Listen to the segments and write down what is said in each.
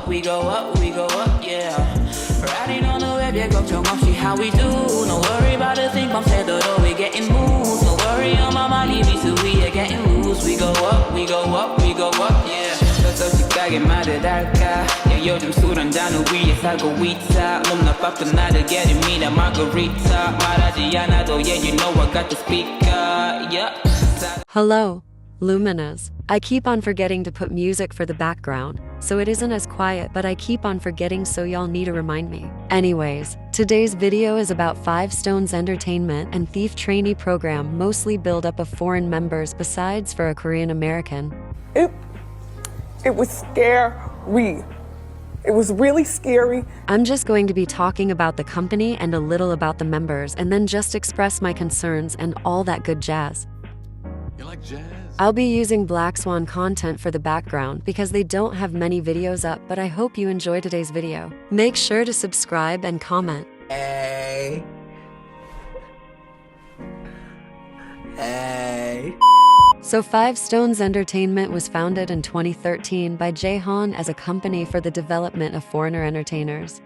up, we go up, we go up, yeah. Riding on the wave, yeah, 걱정 없이 how we do. No worry about the thing, 밤새도록 we getting moves. No worry on my mind, leave me to we are getting loose. We go up, we go up, we go up, yeah. 솔직하게 말을 할까 야 요즘 술 한잔 후 위에 살고 있다 몸나 밥도 나를 게립니다 margarita 말하지 않아도 yeah you know I got the speaker yeah. Hello, Luminas. I keep on forgetting to put music for the background, so it isn't as quiet, but I keep on forgetting, so y'all need to remind me. Anyways, today's video is about 5 Stones Entertainment and Thief Trainee program, mostly build up of foreign members besides for a Korean American. It was scary. It was really scary. I'm just going to be talking about the company and a little about the members, and then just express my concerns and all that good jazz. You like jazz? I'll be using Blackswan content for the background because they don't have many videos up, but I hope you enjoy today's video. Make sure to subscribe and comment. Hey. So 5 Stones Entertainment was founded in 2013 by Jaehan as a company for the development of foreigner entertainers.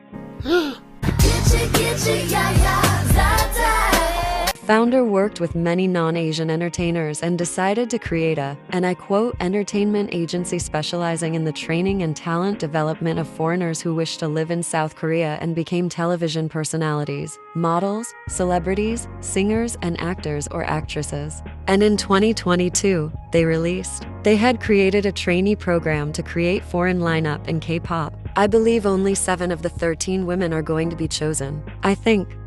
Founder worked with many non-Asian entertainers and decided to create a, and I quote, entertainment agency specializing in the training and talent development of foreigners who wish to live in South Korea and became television personalities, models, celebrities, singers, and actors or actresses. And in 2022, they had created a trainee program to create foreign lineup in K-pop. I believe only 7 of the 13 women are going to be chosen.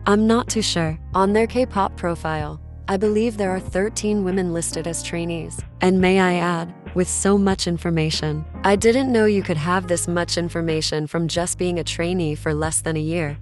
I'm not too sure. On their K-pop profile, I believe there are 13 women listed as trainees. And may I add, with so much information, I didn't know you could have this much information from just being a trainee for less than a year.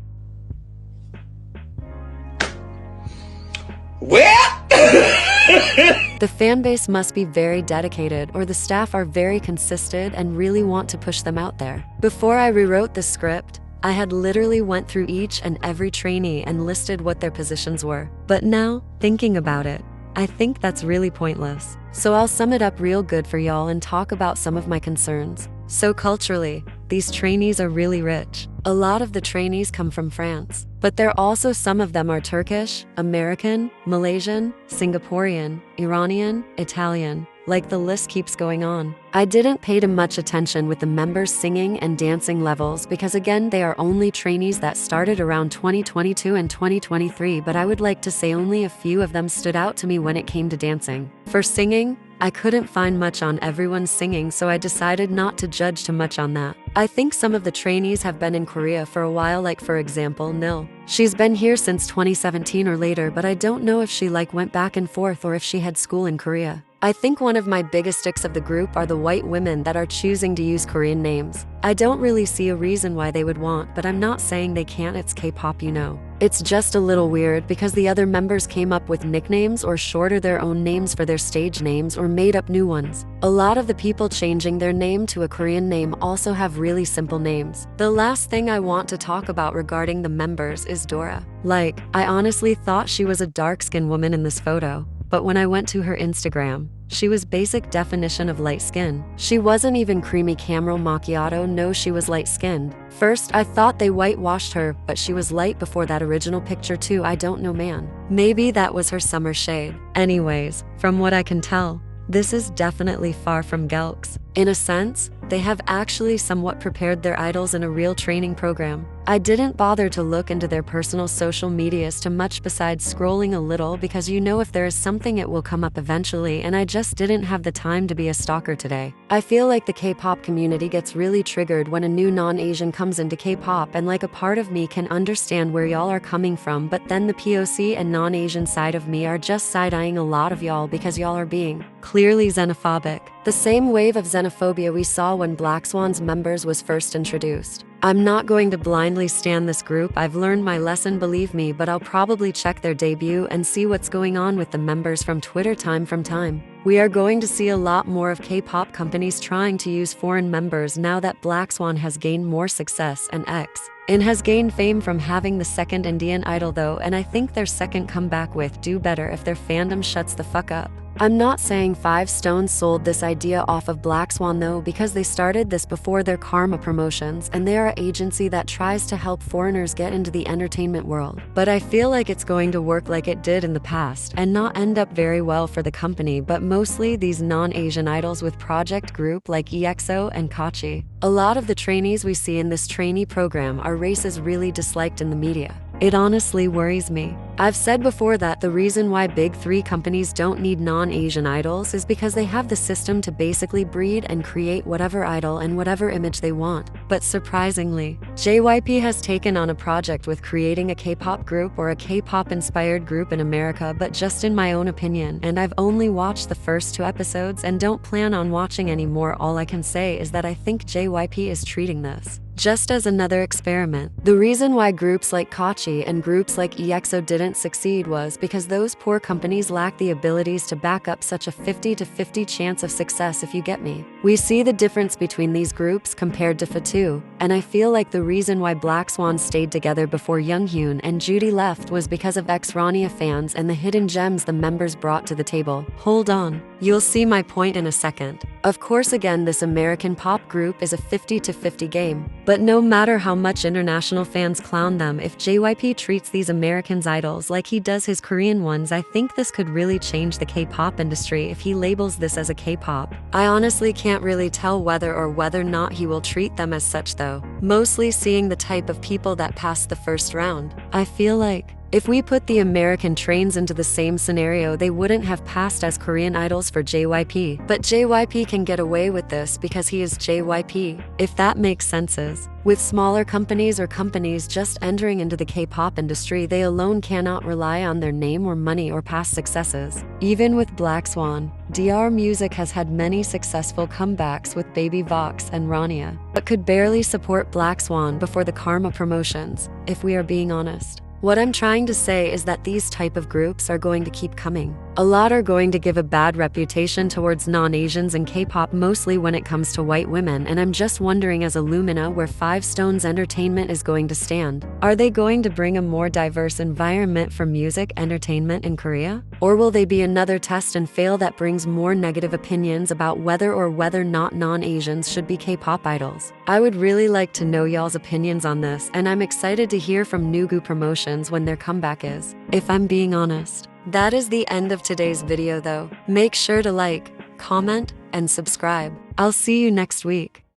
The fanbase must be very dedicated, or the staff are very consistent and really want to push them out there. Before I rewrote the script, I had literally went through each and every trainee and listed what their positions were. But now, thinking about it, I think that's really pointless. So I'll sum it up real good for y'all and talk about some of my concerns. So culturally, these trainees are really rich. A lot of the trainees come from France, but also some of them are Turkish, American, Malaysian, Singaporean, Iranian, Italian. Like the list keeps going on. I didn't pay too much attention with the members' singing and dancing levels because again they are only trainees that started around 2022 and 2023, but I would like to say only a few of them stood out to me when it came to dancing. For singing, I couldn't find much on everyone's singing, so I decided not to judge too much on that. I think some of the trainees have been in Korea for a while, like for example Nil. She's been here since 2017 or later, but I don't know if she went back and forth or if she had school in Korea. I think one of my biggest sticks of the group are the white women that are choosing to use Korean names. I don't really see a reason why they would want, but I'm not saying they can't, it's K-pop, you know. It's just a little weird because the other members came up with nicknames or shorter their own names for their stage names or made up new ones. A lot of the people changing their name to a Korean name also have really simple names. The last thing I want to talk about regarding the members is Dora. I honestly thought she was a dark-skinned woman in this photo. But when I went to her Instagram, she was basic definition of light skin. She wasn't even creamy caramel macchiato, no, she was light skinned. First, I thought they whitewashed her, but she was light before that original picture too, I don't know man. Maybe that was her summer shade. Anyways, from what I can tell, this is definitely far from Gelks. In a sense, they have actually somewhat prepared their idols in a real training program. I didn't bother to look into their personal social medias too much besides scrolling a little because you know if there is something it will come up eventually, and I just didn't have the time to be a stalker today. I feel like the K-pop community gets really triggered when a new non-Asian comes into K-pop, and a part of me can understand where y'all are coming from, but then the POC and non-Asian side of me are just side-eyeing a lot of y'all because y'all are being clearly xenophobic. The same wave of xenophobia we saw when Blackswan's members was first introduced. I'm not going to blindly stan this group, I've learned my lesson, believe me, but I'll probably check their debut and see what's going on with the members from Twitter time from time. We are going to see a lot more of K-pop companies trying to use foreign members now that Blackswan has gained more success and has gained fame from having the second Indian idol though, and I think their second comeback with do better if their fandom shuts the fuck up. I'm not saying Five Stones sold this idea off of Blackswan though, because they started this before their Karma Promotions and they are an agency that tries to help foreigners get into the entertainment world. But I feel like it's going to work like it did in the past and not end up very well for the company, but mostly these non-Asian idols with project group like EXO and Kachi. A lot of the trainees we see in this trainee program are races really disliked in the media. It honestly worries me. I've said before that the reason why big three companies don't need non-Asian idols is because they have the system to basically breed and create whatever idol and whatever image they want. But surprisingly, JYP has taken on a project with creating a K-pop group or a K-pop inspired group in America, but just in my own opinion, and I've only watched the first 2 episodes and don't plan on watching any more. All I can say is that I think JYP is treating this just as another experiment. The reason why groups like Kachi and groups like EXO didn't succeed was because those poor companies lack the abilities to back up such a 50-50 chance of success, if you get me. We see the difference between these groups compared to Fatu, and I feel like the reason why Blackswan stayed together before Younghoon and Judy left was because of ex-Rania fans and the hidden gems the members brought to the table. Hold on, you'll see my point in a second. Of course, again, this American pop group is a 50-50 game. But no matter how much international fans clown them, if JYP treats these Americans idols like he does his Korean ones, I think this could really change the K-pop industry if he labels this as a K-pop. I honestly can't really tell whether or not he will treat them as such though. Mostly seeing the type of people that passed the first round, I feel like if we put the American trains into the same scenario, they wouldn't have passed as Korean idols for JYP. But JYP can get away with this because he is JYP, if that makes sense. With smaller companies or companies just entering into the K-pop industry, they alone cannot rely on their name or money or past successes. Even with Blackswan, DR Music has had many successful comebacks with Baby Vox and Rania, but could barely support Blackswan before the Karma Promotions, if we are being honest. What I'm trying to say is that these type of groups are going to keep coming. A lot are going to give a bad reputation towards non-Asians in K-pop, mostly when it comes to white women, and I'm just wondering as a Lumina where Five Stones Entertainment is going to stand. Are they going to bring a more diverse environment for music entertainment in Korea? Or will they be another test and fail that brings more negative opinions about whether or not non-Asians should be K-pop idols? I would really like to know y'all's opinions on this, and I'm excited to hear from Nugu Promotions when their comeback is, if I'm being honest. That is the end of today's video though. Make sure to like, comment, and subscribe. I'll see you next week.